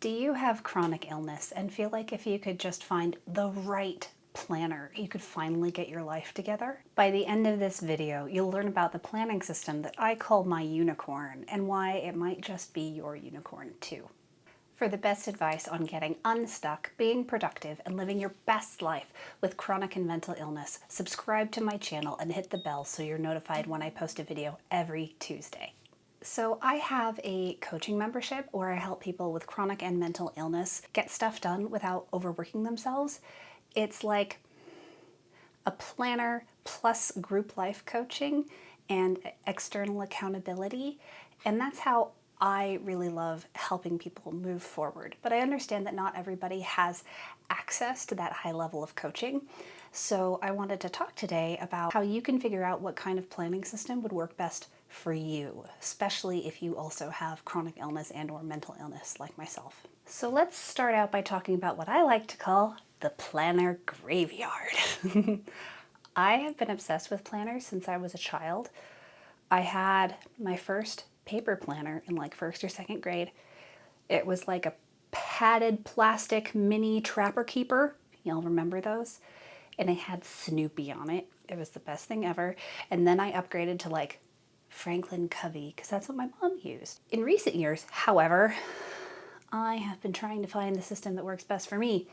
Do you have chronic illness and feel like if you could just find the right planner, you could finally get your life together? By the end of this video, you'll learn about the planning system that I call my unicorn and why it might just be your unicorn too. For the best advice on getting unstuck, being productive, and living your best life with chronic and mental illness, subscribe to my channel and hit the bell so you're notified when I post a video every Tuesday. So I have a coaching membership where I help people with chronic and mental illness get stuff done without overworking themselves. It's like a planner plus group life coaching and external accountability. And that's how I really love helping people move forward. But I understand that not everybody has access to that high level of coaching. So I wanted to talk today about how you can figure out what kind of planning system would work best for you, especially if you also have chronic illness and or mental illness like myself. So let's start out by talking about what I like to call the planner graveyard. I have been obsessed with planners since I was a child. I had my first paper planner in like first or second grade. It was like a padded plastic mini Trapper Keeper. Y'all remember those? And it had Snoopy on it. It was the best thing ever. And then I upgraded to like Franklin Covey because that's what my mom used. In recent years, however, I have been trying to find the system that works best for me.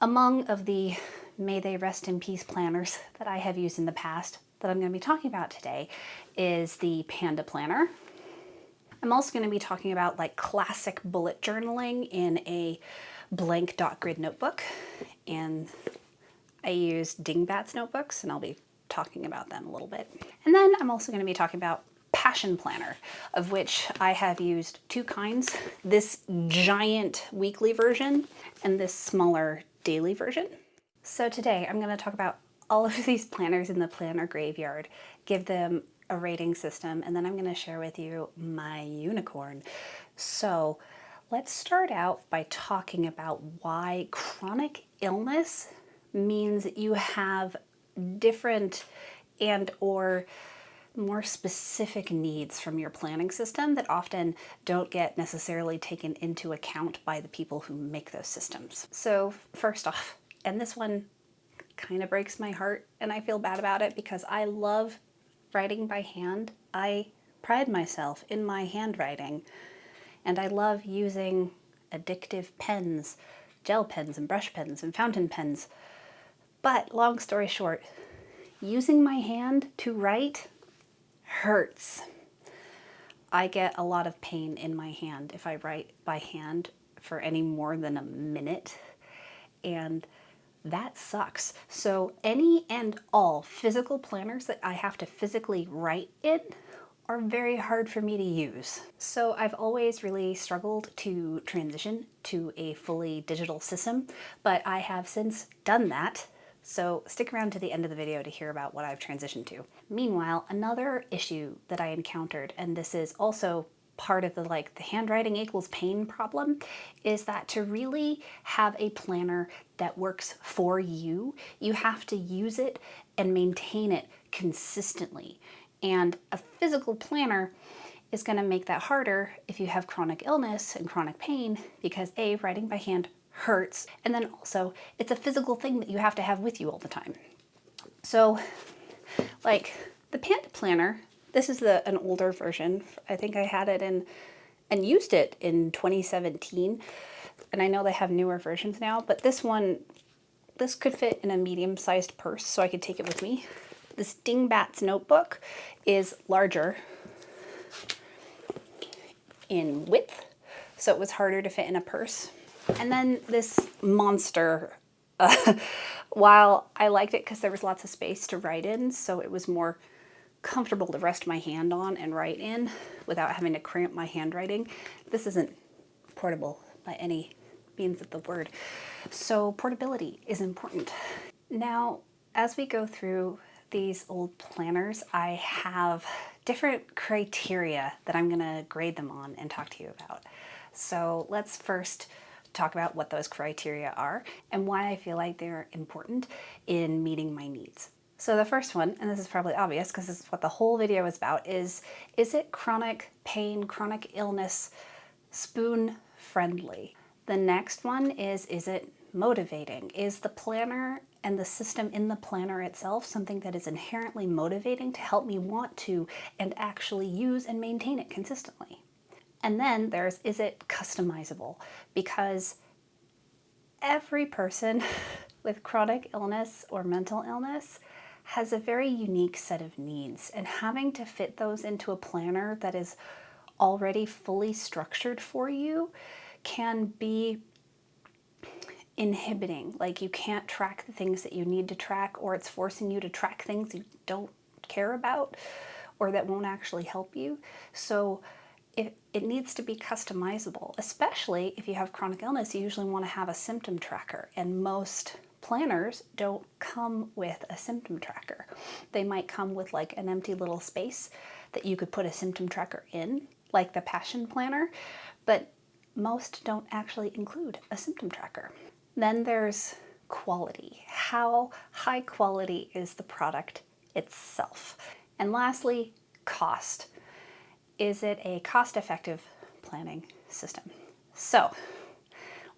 Among of the may they rest in peace planners that I have used in the past that I'm going to be talking about today is the Panda Planner. I'm also going to be talking about like classic bullet journaling in a blank dot grid notebook, and I use Dingbats notebooks, and I'll be talking about them a little bit. And then I'm also going to be talking about Passion Planner, of which I have used two kinds, this giant weekly version and this smaller daily version. So today I'm going to talk about all of these planners in the planner graveyard, give them a rating system, and then I'm going to share with you my unicorn. So let's start out by talking about why chronic illness means you have different and or more specific needs from your planning system that often don't get necessarily taken into account by the people who make those systems. So first off, and this one kind of breaks my heart and I feel bad about it because I love writing by hand. I pride myself in my handwriting and I love using addictive pens, gel pens and brush pens and fountain pens. But long story short, using my hand to write hurts. I get a lot of pain in my hand if I write by hand for any more than a minute, and that sucks. So any and all physical planners that I have to physically write in are very hard for me to use. So I've always really struggled to transition to a fully digital system, but I have since done that. So stick around to the end of the video to hear about what I've transitioned to. Meanwhile, another issue that I encountered, and this is also part of the handwriting equals pain problem, is that to really have a planner that works for you, you have to use it and maintain it consistently. And a physical planner is going to make that harder if you have chronic illness and chronic pain because A, writing by hand hurts, and then also it's a physical thing that you have to have with you all the time. So like the Panda Planner, this is an older version. I think I had it in and used it in 2017, and I know they have newer versions now, but this could fit in a medium-sized purse, so I could take it with me. This Dingbats notebook is larger in width, so it was harder to fit in a purse. And then this monster, while I liked it because there was lots of space to write in, so it was more comfortable to rest my hand on and write in without having to cramp my handwriting. This isn't portable by any means of the word. So portability is important. Now, as we go through these old planners, I have different criteria that I'm gonna grade them on and talk to you about. So let's first talk about what those criteria are and why I feel like they're important in meeting my needs. So the first one, and this is probably obvious because this is what the whole video is about, is it chronic pain, chronic illness, spoon friendly? The next one is it motivating? Is the planner and the system in the planner itself something that is inherently motivating to help me want to and actually use and maintain it consistently? And then there's, is it customizable? Because every person with chronic illness or mental illness has a very unique set of needs, and having to fit those into a planner that is already fully structured for you can be inhibiting. Like, you can't track the things that you need to track, or it's forcing you to track things you don't care about or that won't actually help you. So it needs to be customizable, especially if you have chronic illness. You usually want to have a symptom tracker, and most planners don't come with a symptom tracker. They might come with like an empty little space that you could put a symptom tracker in, like the Passion Planner, but most don't actually include a symptom tracker. Then there's quality. How high quality is the product itself? And lastly, cost. Is it a cost-effective planning system? So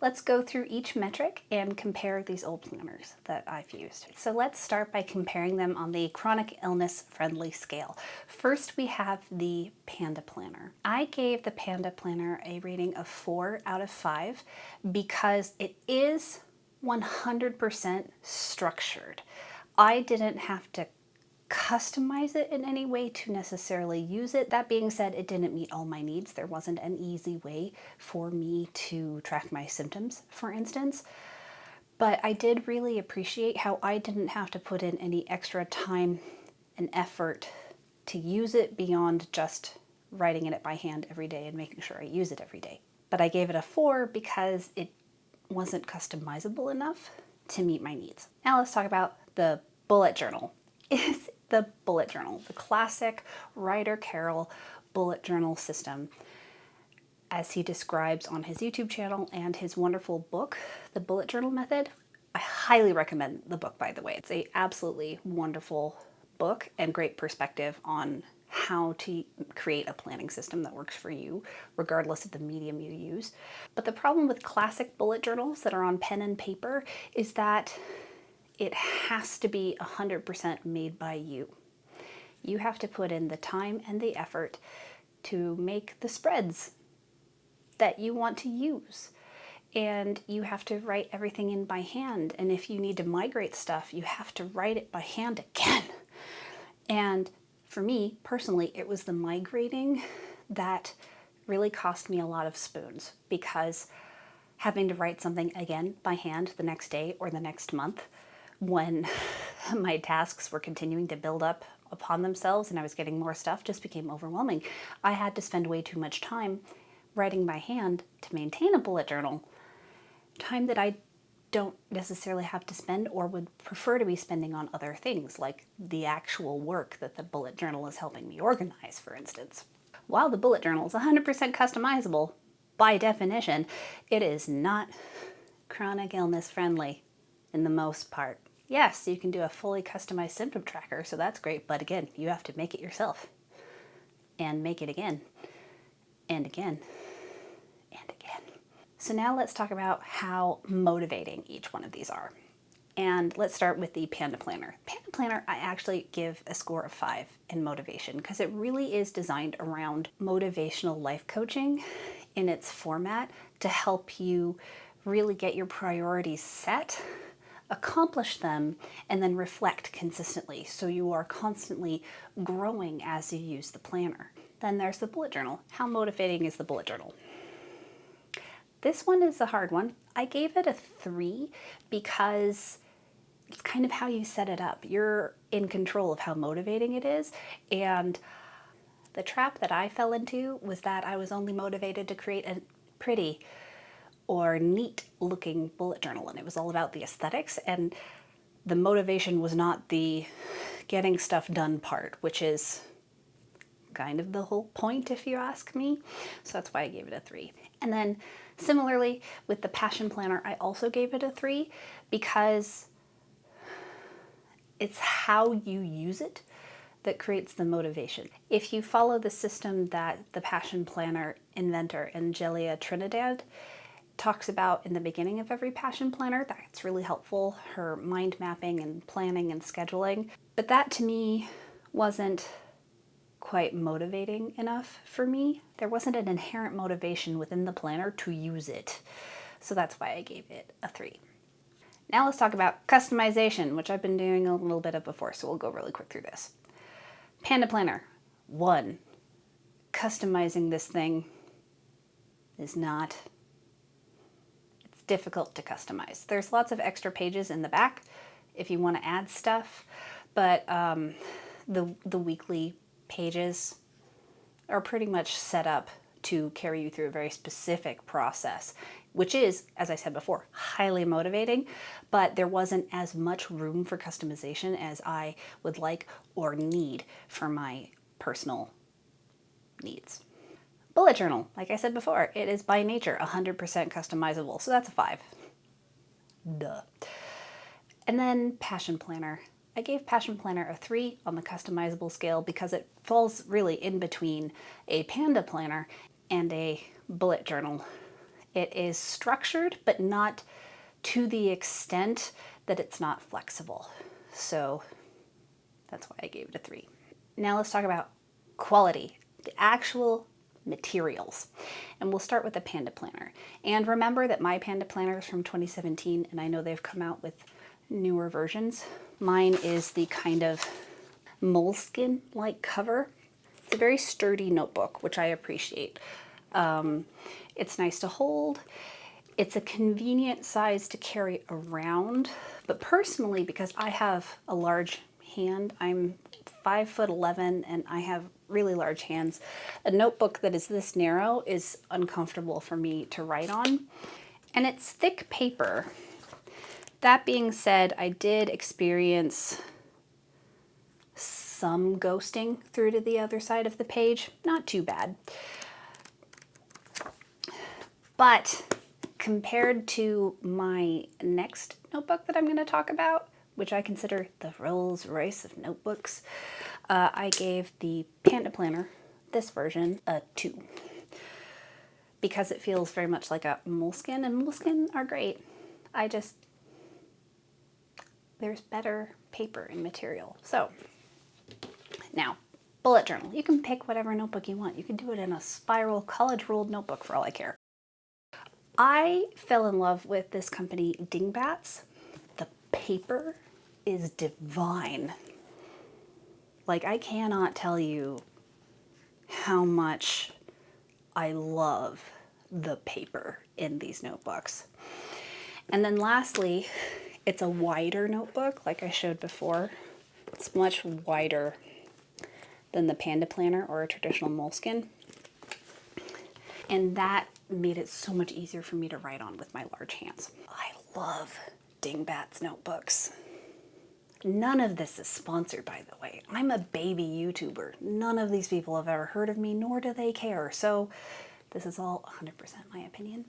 let's go through each metric and compare these old planners that I've used. So let's start by comparing them on the chronic illness friendly scale. First, we have the Panda Planner. I gave the Panda Planner a rating of 4 out of 5 because it is 100% structured. I didn't have to customize it in any way to necessarily use it. That being said, it didn't meet all my needs. There wasn't an easy way for me to track my symptoms, for instance. But I did really appreciate how I didn't have to put in any extra time and effort to use it beyond just writing in it by hand every day and making sure I use it every day. But I gave it a 4 because it wasn't customizable enough to meet my needs. Now let's talk about the bullet journal. Is the bullet journal, the classic Ryder Carroll bullet journal system, as he describes on his YouTube channel and his wonderful book, The Bullet Journal Method. I highly recommend the book, by the way. It's a absolutely wonderful book and great perspective on how to create a planning system that works for you, regardless of the medium you use. But the problem with classic bullet journals that are on pen and paper is that it has to be 100% made by you. You have to put in the time and the effort to make the spreads that you want to use. And you have to write everything in by hand. And if you need to migrate stuff, you have to write it by hand again. And for me, personally, it was the migrating that really cost me a lot of spoons, because having to write something again by hand the next day or the next month, when my tasks were continuing to build up upon themselves and I was getting more stuff, just became overwhelming. I had to spend way too much time writing by hand to maintain a bullet journal, time that I don't necessarily have to spend or would prefer to be spending on other things, like the actual work that the bullet journal is helping me organize, for instance. While the bullet journal is 100% customizable, by definition, it is not chronic illness friendly in the most part. Yes, you can do a fully customized symptom tracker, so that's great, but again, you have to make it yourself and make it again and again and again. So now let's talk about how motivating each one of these are. And let's start with the Panda Planner. Panda Planner, I actually give a score of 5 in motivation because it really is designed around motivational life coaching in its format to help you really get your priorities set, accomplish them, and then reflect consistently so you are constantly growing as you use the planner. Then there's the bullet journal. How motivating is the bullet journal? This one is a hard one. I gave it a 3 because it's kind of how you set it up. You're in control of how motivating it is, and the trap that I fell into was that I was only motivated to create a pretty or neat looking bullet journal, and it was all about the aesthetics, and the motivation was not the getting stuff done part, which is kind of the whole point if you ask me. So that's why I gave it a 3. And then similarly with the Passion Planner, I also gave it a 3 because it's how you use it that creates the motivation. If you follow the system that the Passion Planner inventor, Angelia Trinidad, talks about in the beginning of every Passion Planner, that's really helpful, her mind mapping and planning and scheduling. But that to me wasn't quite motivating enough for me. There wasn't an inherent motivation within the planner to use it. So that's why I gave it a 3. Now let's talk about customization, which I've been doing a little bit of before, so we'll go really quick through this. Panda Planner, 1. Customizing this thing is not, it's difficult to customize. There's lots of extra pages in the back if you want to add stuff, but the weekly pages are pretty much set up to carry you through a very specific process, which is, as I said before, highly motivating, but there wasn't as much room for customization as I would like or need for my personal needs. Bullet journal, like I said before, it is by nature 100% customizable, so that's a 5. Duh. And then Passion Planner. I gave Passion Planner a 3 on the customizable scale because it falls really in between a Panda Planner and a bullet journal. It is structured, but not to the extent that it's not flexible. So that's why I gave it a 3. Now let's talk about quality, the actual materials. And we'll start with the Panda Planner. And remember that my Panda Planner is from 2017, and I know they've come out with newer versions. Mine is the kind of moleskin-like cover. It's a very sturdy notebook, which I appreciate. It's nice to hold. It's a convenient size to carry around, but personally, because I have a large hand, I'm 5'11" and I have really large hands, a notebook that is this narrow is uncomfortable for me to write on. And it's thick paper. That being said, I did experience some ghosting through to the other side of the page. Not too bad. But compared to my next notebook that I'm going to talk about, which I consider the Rolls Royce of notebooks, I gave the Panda Planner, this version, a 2. Because it feels very much like a moleskin, and moleskin are great. There's better paper and material. So, now, bullet journal. You can pick whatever notebook you want. You can do it in a spiral college ruled notebook for all I care. I fell in love with this company, Dingbats. The paper is divine. Like, I cannot tell you how much I love the paper in these notebooks. And then lastly, it's a wider notebook, like I showed before. It's much wider than the Panda Planner or a traditional moleskin. And that made it so much easier for me to write on with my large hands. I love Dingbats notebooks. None of this is sponsored, by the way. I'm a baby YouTuber. None of these people have ever heard of me, nor do they care. So this is all 100% my opinion.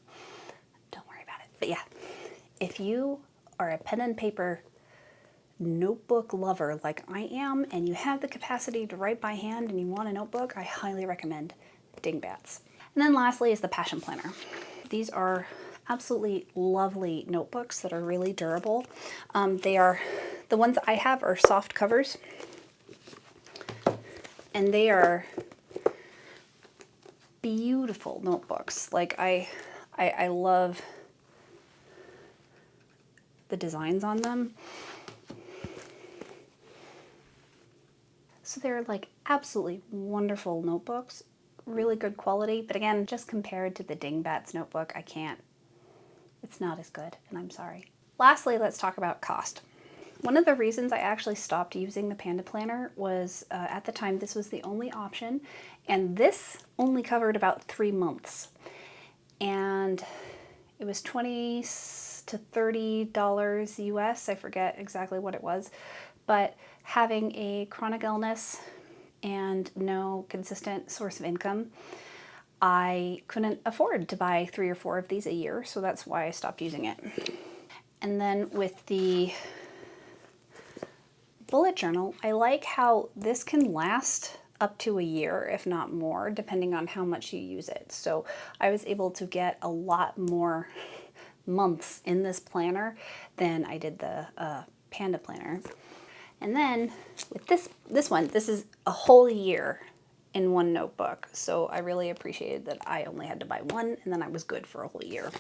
Don't worry about it. But yeah, if you are a pen and paper notebook lover like I am, and you have the capacity to write by hand and you want a notebook, I highly recommend Dingbats. And then lastly is the Passion Planner. These are absolutely lovely notebooks that are really durable. The ones I have are soft covers, and they are beautiful notebooks. Like I love the designs on them. So they're like absolutely wonderful notebooks, really good quality, but again, just compared to the Dingbats notebook, it's not as good, and I'm sorry. Lastly, let's talk about cost. One of the reasons I actually stopped using the Panda Planner was at the time this was the only option, and this only covered about 3 months. And it was $20 to $30 US, I forget exactly what it was, but having a chronic illness and no consistent source of income, I couldn't afford to buy 3 or 4 of these a year, so that's why I stopped using it. And then with the bullet journal, I like how this can last up to a year, if not more, depending on how much you use it. So I was able to get a lot more months in this planner than I did the Panda Planner. And then with this one, this is a whole year in one notebook. So I really appreciated that I only had to buy one and then I was good for a whole year.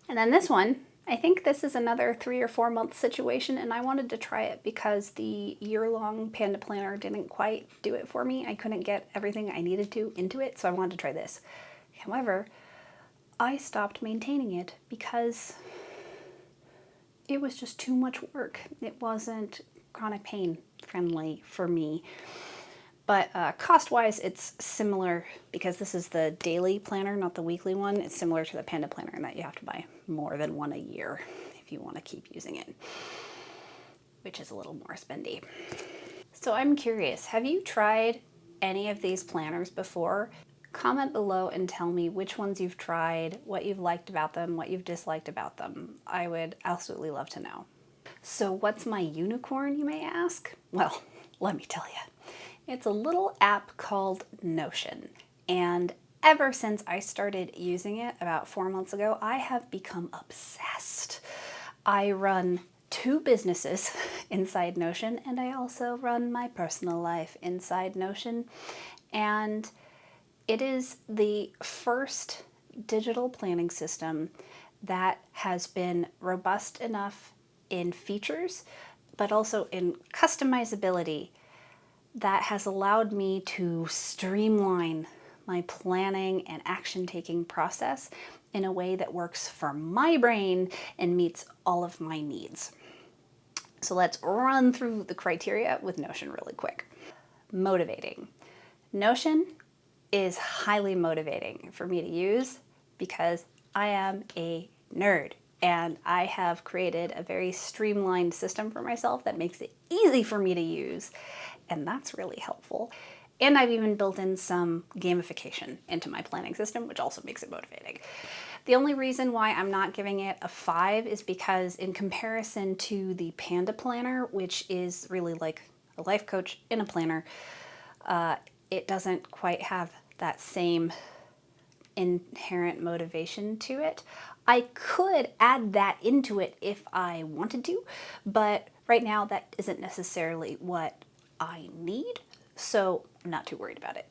And then this one, I think this is another 3 or 4 month situation, and I wanted to try it because the year-long Panda Planner didn't quite do it for me. I couldn't get everything I needed to into it, so I wanted to try this. However, I stopped maintaining it because it was just too much work. It wasn't chronic pain friendly for me. But cost-wise, it's similar because this is the daily planner, not the weekly one. It's similar to the Panda Planner in that you have to buy more than one a year if you want to keep using it, which is a little more spendy. So I'm curious, have you tried any of these planners before? Comment below and tell me which ones you've tried, what you've liked about them, what you've disliked about them. I would absolutely love to know. So what's my unicorn, you may ask? Well, let me tell you. It's a little app called Notion, and ever since I started using it about 4 months ago, I have become obsessed. I run 2 businesses inside Notion, and I also run my personal life inside Notion, and it is the first digital planning system that has been robust enough in features, but also in customizability that has allowed me to streamline my planning and action-taking process in a way that works for my brain and meets all of my needs. So let's run through the criteria with Notion really quick. Motivating. Notion is highly motivating for me to use because I am a nerd and I have created a very streamlined system for myself that makes it easy for me to use. And that's really helpful. And I've even built in some gamification into my planning system, which also makes it motivating. The only reason why I'm not giving it a 5 is because in comparison to the Panda Planner, which is really like a life coach in a planner, it doesn't quite have that same inherent motivation to it. I could add that into it if I wanted to, but right now that isn't necessarily what I need, so I'm not too worried about it.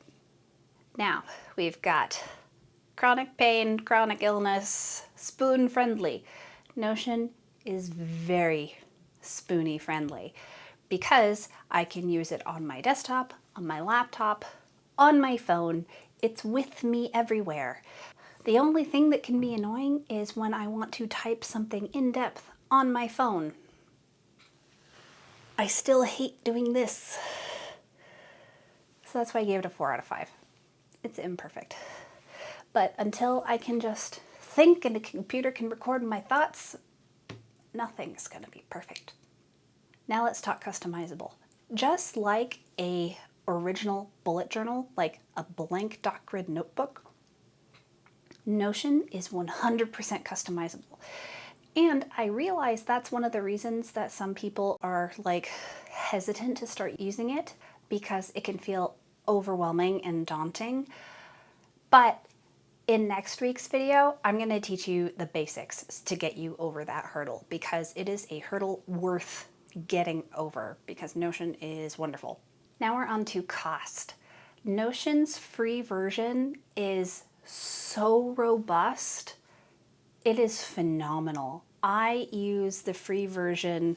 Now, we've got chronic pain, chronic illness, spoon friendly. Notion is very spoony friendly because I can use it on my desktop, on my laptop, on my phone. It's with me everywhere. The only thing that can be annoying is when I want to type something in depth on my phone. I still hate doing this. So that's why I gave it a 4 out of 5. It's imperfect. But until I can just think and the computer can record my thoughts, nothing's gonna be perfect. Now let's talk customizable. Just like a original bullet journal, like a blank dot grid notebook, Notion is 100% customizable. And I realize that's one of the reasons that some people are like hesitant to start using it because it can feel overwhelming and daunting. But in next week's video, I'm going to teach you the basics to get you over that hurdle because it is a hurdle worth getting over because Notion is wonderful. Now we're on to cost. Notion's free version is so robust. It is phenomenal. I use the free version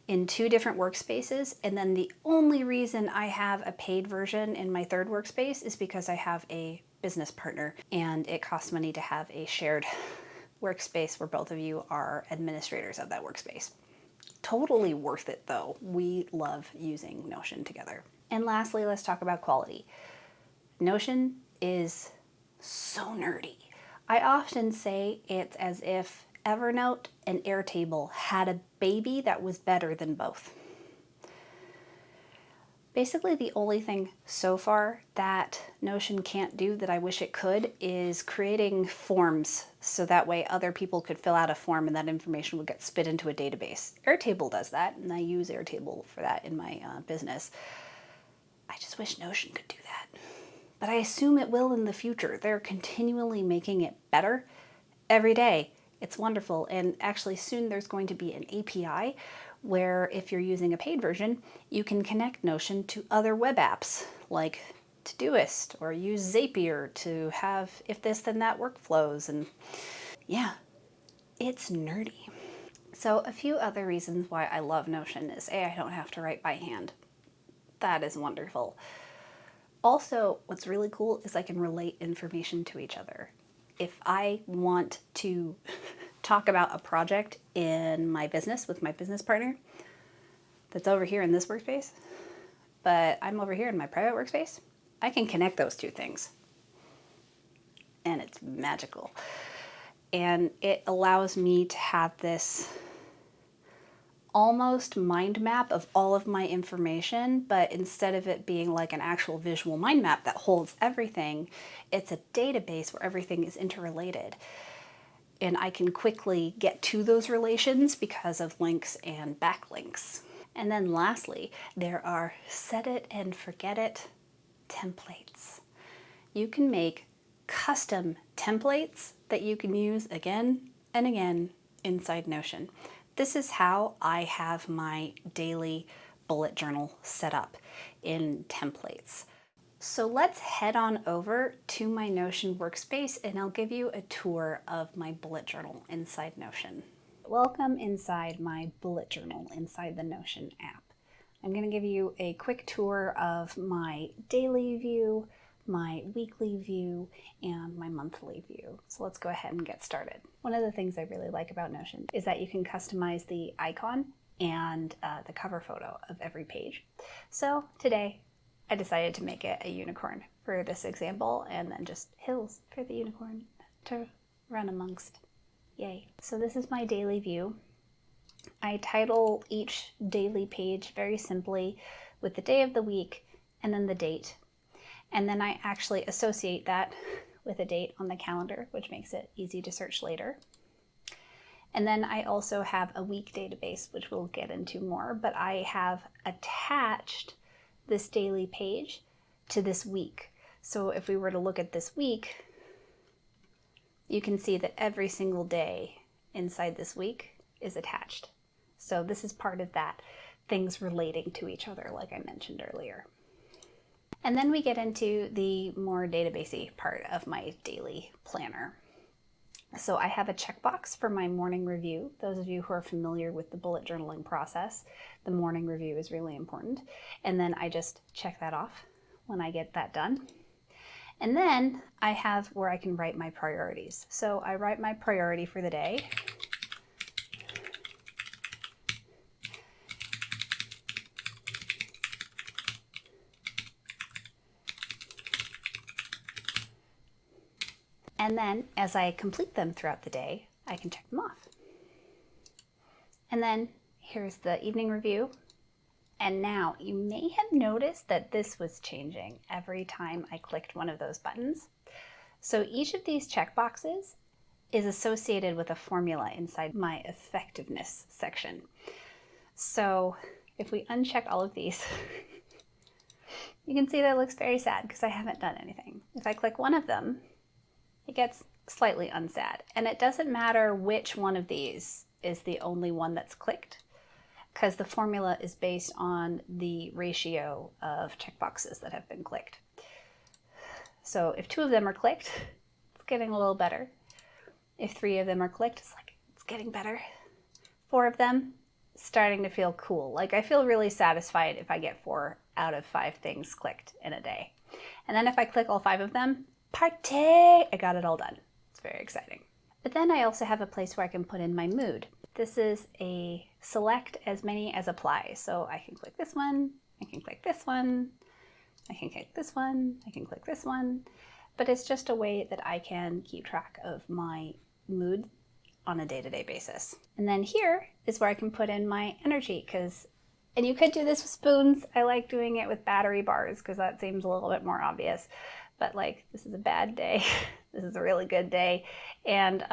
in 2 different workspaces, and then the only reason I have a paid version in my 3rd workspace is because I have a business partner and it costs money to have a shared workspace where both of you are administrators of that workspace. Totally worth it though. We love using Notion together. And lastly, let's talk about quality. Notion is so nerdy. I often say it's as if Evernote and Airtable had a baby that was better than both. Basically, the only thing so far that Notion can't do that I wish it could is creating forms so that way other people could fill out a form and that information would get spit into a database. Airtable does that, and I use Airtable for that in my business. I just wish Notion could do that. But I assume it will in the future. They're continually making it better every day. It's wonderful. And actually soon there's going to be an API where if you're using a paid version, you can connect Notion to other web apps like Todoist or use Zapier to have if this then that workflows. And yeah, it's nerdy. So a few other reasons why I love Notion is A, I don't have to write by hand. That is wonderful. Also, what's really cool is I can relate information to each other. If I want to talk about a project in my business with my business partner that's over here in this workspace, but I'm over here in my private workspace, I can connect those two things. And it's magical. And it allows me to have this almost mind map of all of my information, but instead of it being like an actual visual mind map that holds everything, it's a database where everything is interrelated. And I can quickly get to those relations because of links and backlinks. And then lastly, there are set it and forget it templates. You can make custom templates that you can use again and again inside Notion. This is how I have my daily bullet journal set up in templates. So let's head on over to my Notion workspace and I'll give you a tour of my bullet journal inside Notion. Welcome inside my bullet journal inside the Notion app. I'm going to give you a quick tour of my daily view, my weekly view, and my monthly view. So let's go ahead and get started. One of the things I really like about Notion is that you can customize the icon and the cover photo of every page. So today I decided to make it a unicorn for this example, and then just hills for the unicorn to run amongst. Yay. So this is my daily view. I title each daily page very simply with the day of the week and then the date. And then I actually associate that with a date on the calendar, which makes it easy to search later. And then I also have a week database, which we'll get into more, but I have attached this daily page to this week. So if we were to look at this week, you can see that every single day inside this week is attached. So this is part of that, things relating to each other, like I mentioned earlier. And then we get into the more databasey part of my daily planner. So I have a checkbox for my morning review. Those of you who are familiar with the bullet journaling process, the morning review is really important. And then I just check that off when I get that done. And then I have where I can write my priorities. So I write my priority for the day. And then as I complete them throughout the day, I can check them off. And then here's the evening review. And now you may have noticed that this was changing every time I clicked one of those buttons. So each of these checkboxes is associated with a formula inside my effectiveness section. So if we uncheck all of these, you can see that it looks very sad because I haven't done anything. If I click one of them, it gets slightly unsad. And it doesn't matter which one of these is the only one that's clicked, because the formula is based on the ratio of checkboxes that have been clicked. So if 2 of them are clicked, it's getting a little better. If 3 of them are clicked, it's getting better. 4 of them, starting to feel cool. Like I feel really satisfied if I get 4 out of 5 things clicked in a day. And then if I click all 5 of them, party! I got it all done. It's very exciting. But then I also have a place where I can put in my mood. This is a select as many as apply. So I can click this one, I can click this one, I can click this one, I can click this one. But it's just a way that I can keep track of my mood on a day-to-day basis. And then here is where I can put in my energy, because And you could do this with spoons. I like doing it with battery bars because that seems a little bit more obvious. But like, this is a bad day. This is a really good day. And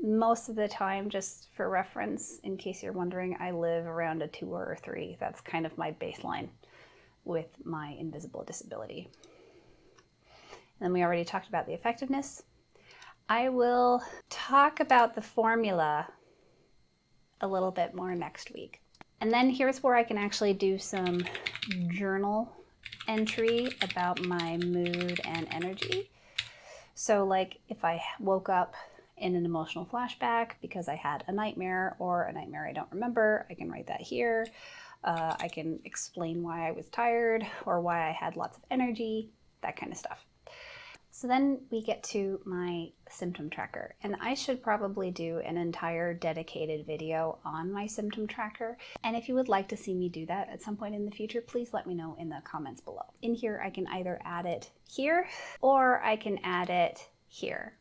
most of the time, just for reference, in case you're wondering, I live around a 2 or a 3. That's kind of my baseline with my invisible disability. And then we already talked about the effectiveness. I will talk about the formula a little bit more next week. And then here's where I can actually do some journal entry about my mood and energy. So like if I woke up in an emotional flashback because I had a nightmare or a nightmare I don't remember, I can write that here. I can explain why I was tired or why I had lots of energy, that kind of stuff. So then we get to my symptom tracker, and I should probably do an entire dedicated video on my symptom tracker. And if you would like to see me do that at some point in the future, please let me know in the comments below. In here, I can either add it here or I can add it here.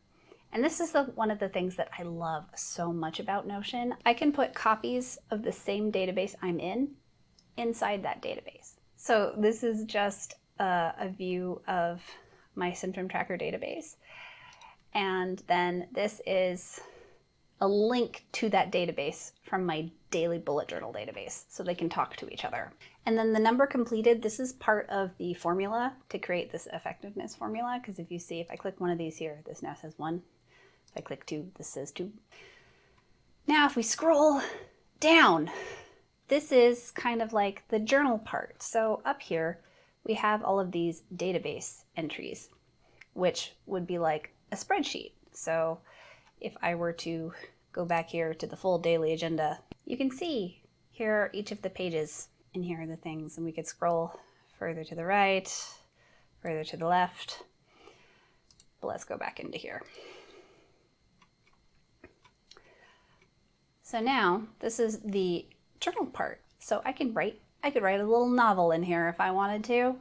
And this is one of the things that I love so much about Notion. I can put copies of the same database I'm in inside that database. So this is just a view of my symptom tracker database. And then this is a link to that database from my daily bullet journal database so they can talk to each other. And then the number completed, this is part of the formula to create this effectiveness formula, because if you see, if I click one of these here, this now says 1. If I click 2, this says 2. Now if we scroll down, this is kind of like the journal part. So up here, we have all of these database entries, which would be like a spreadsheet. So if I were to go back here to the full daily agenda, you can see here are each of the pages, and here are the things, and we could scroll further to the right, further to the left, but let's go back into here. So now this is the journal part. So I could write a little novel in here if I wanted to.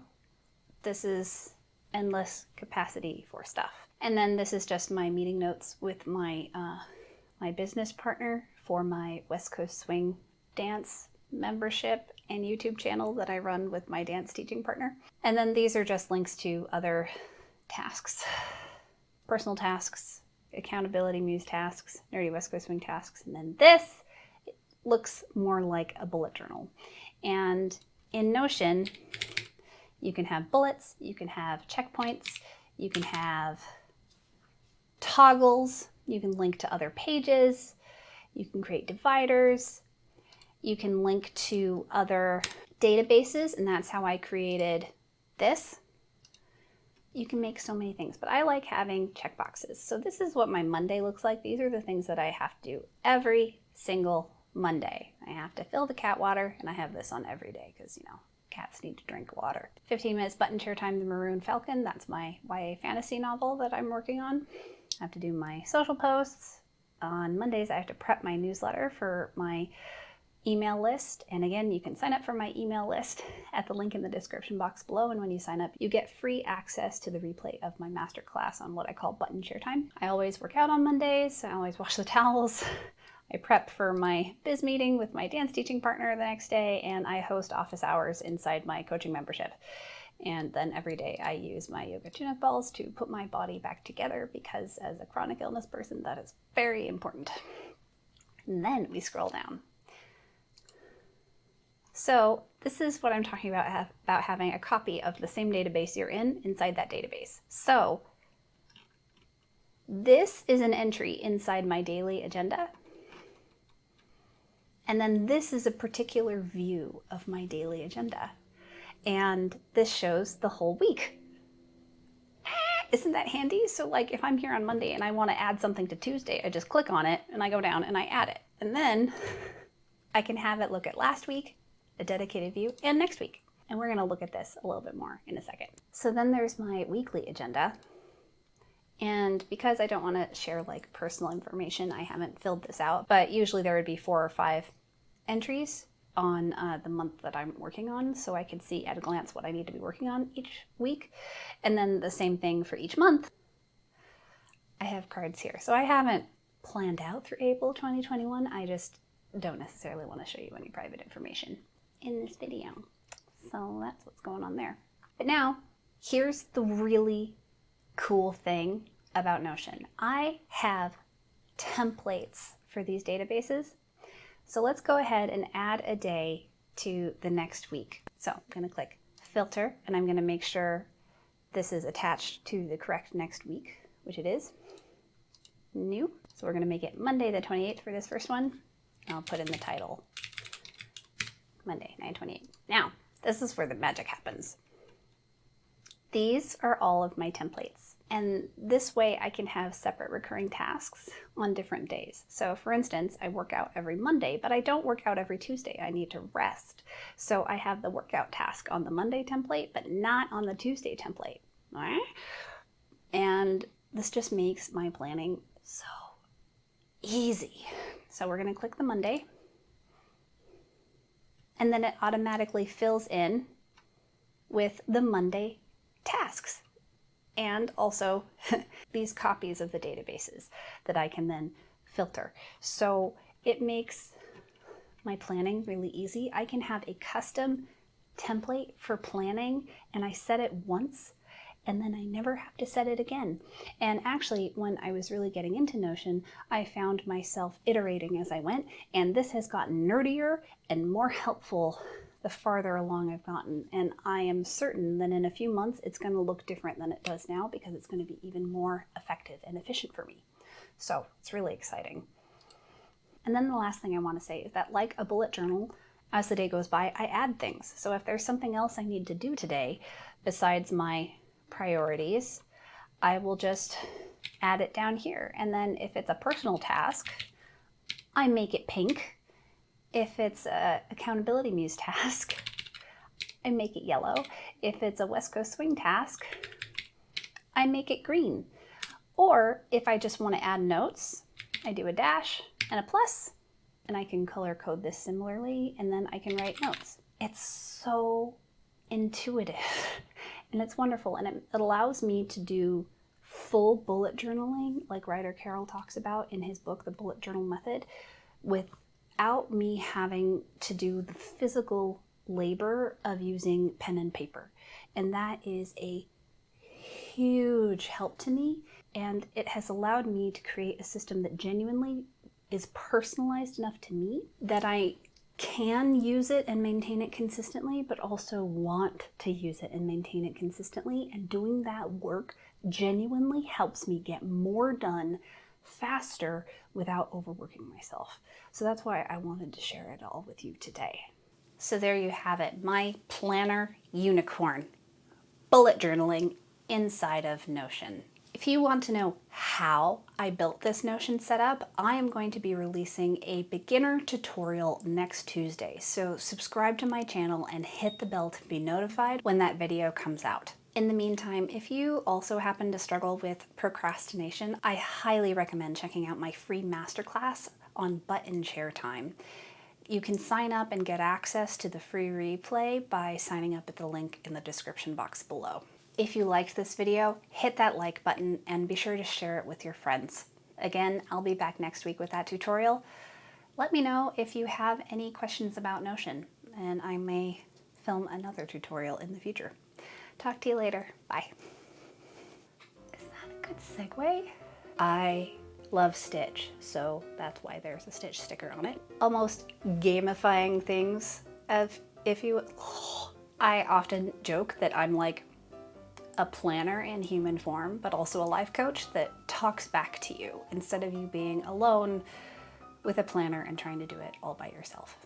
This is endless capacity for stuff. And then this is just my meeting notes with my my business partner for my West Coast Swing dance membership and YouTube channel that I run with my dance teaching partner. And then these are just links to other tasks, personal tasks, accountability muse tasks, nerdy West Coast Swing tasks. And then this looks more like a bullet journal. And in Notion, you can have bullets, you can have checkpoints, you can have toggles, you can link to other pages, you can create dividers, you can link to other databases, and that's how I created this. You can make so many things, but I like having checkboxes. So this is what my Monday looks like. These are the things that I have to do every single Monday. I have to fill the cat water, and I have this on every day because, you know, cats need to drink water. 15 minutes button chair time, The Maroon Falcon. That's my YA fantasy novel that I'm working on. I have to do my social posts. On Mondays, I have to prep my newsletter for my email list. And again, you can sign up for my email list at the link in the description box below. And when you sign up, you get free access to the replay of my masterclass on what I call button chair time. I always work out on Mondays. I always wash the towels. I prep for my biz meeting with my dance teaching partner the next day, and I host office hours inside my coaching membership. And then every day I use my yoga tune-up balls to put my body back together, because as a chronic illness person, that is very important. And then we scroll down. So this is what I'm talking about having a copy of the same database you're in inside that database. So this is an entry inside my daily agenda. And then this is a particular view of my daily agenda. And this shows the whole week. Isn't that handy? So like if I'm here on Monday and I want to add something to Tuesday, I just click on it and I go down and I add it. And then I can have it look at last week, a dedicated view, and next week. And we're going to look at this a little bit more in a second. So then there's my weekly agenda. And because I don't want to share like personal information, I haven't filled this out, but usually there would be 4 or 5 entries on the month that I'm working on, so I can see at a glance what I need to be working on each week. And then the same thing for each month. I have cards here. So I haven't planned out through April 2021. I just don't necessarily want to show you any private information. in this video. So that's what's going on there. But now, here's the really cool thing about Notion. I have templates for these databases. So let's go ahead and add a day to the next week. So I'm going to click filter, and I'm going to make sure this is attached to the correct next week, which it is. New. So we're going to make it Monday the 28th for this first one. I'll put in the title, Monday 9/28. Now, this is where the magic happens. These are all of my templates. And this way I can have separate recurring tasks on different days. So for instance, I work out every Monday, but I don't work out every Tuesday. I need to rest. So I have the workout task on the Monday template, but not on the Tuesday template. All right? And this just makes my planning so easy. So we're going to click the Monday. And then it automatically fills in with the Monday tasks. And also these copies of the databases that I can then filter. So it makes my planning really easy. I can have a custom template for planning, and I set it once, and then I never have to set it again. And actually, when I was really getting into Notion, I found myself iterating as I went, and this has gotten nerdier and more helpful the farther along I've gotten. And I am certain that in a few months, it's going to look different than it does now, because it's going to be even more effective and efficient for me. So it's really exciting. And then the last thing I want to say is that, like a bullet journal, as the day goes by, I add things. So if there's something else I need to do today besides my priorities, I will just add it down here. And then if it's a personal task, I make it pink. If it's an accountability muse task, I make it yellow. If it's a West Coast swing task, I make it green. Or if I just want to add notes, I do a dash and a plus, and I can color code this similarly, and then I can write notes. It's so intuitive and it's wonderful, and it allows me to do full bullet journaling like Ryder Carroll talks about in his book, The Bullet Journal Method, without me having to do the physical labor of using pen and paper. And that is a huge help to me, and it has allowed me to create a system that genuinely is personalized enough to me that I can use it and maintain it consistently, but also want to use it and maintain it consistently. And doing that work genuinely helps me get more done faster without overworking myself. So that's why I wanted to share it all with you today. So there you have it, my planner unicorn, bullet journaling inside of Notion. If you want to know how I built this Notion setup, I am going to be releasing a beginner tutorial next Tuesday. So subscribe to my channel and hit the bell to be notified when that video comes out. In the meantime, if you also happen to struggle with procrastination, I highly recommend checking out my free masterclass on button share time. You can sign up and get access to the free replay by signing up at the link in the description box below. If you liked this video, hit that like button and be sure to share it with your friends. Again, I'll be back next week with that tutorial. Let me know if you have any questions about Notion, and I may film another tutorial in the future. Talk to you later. Bye. Is that a good segue? I love Stitch, so that's why there's a Stitch sticker on it. Almost gamifying things, if you... I often joke that I'm like a planner in human form, but also a life coach that talks back to you instead of you being alone with a planner and trying to do it all by yourself.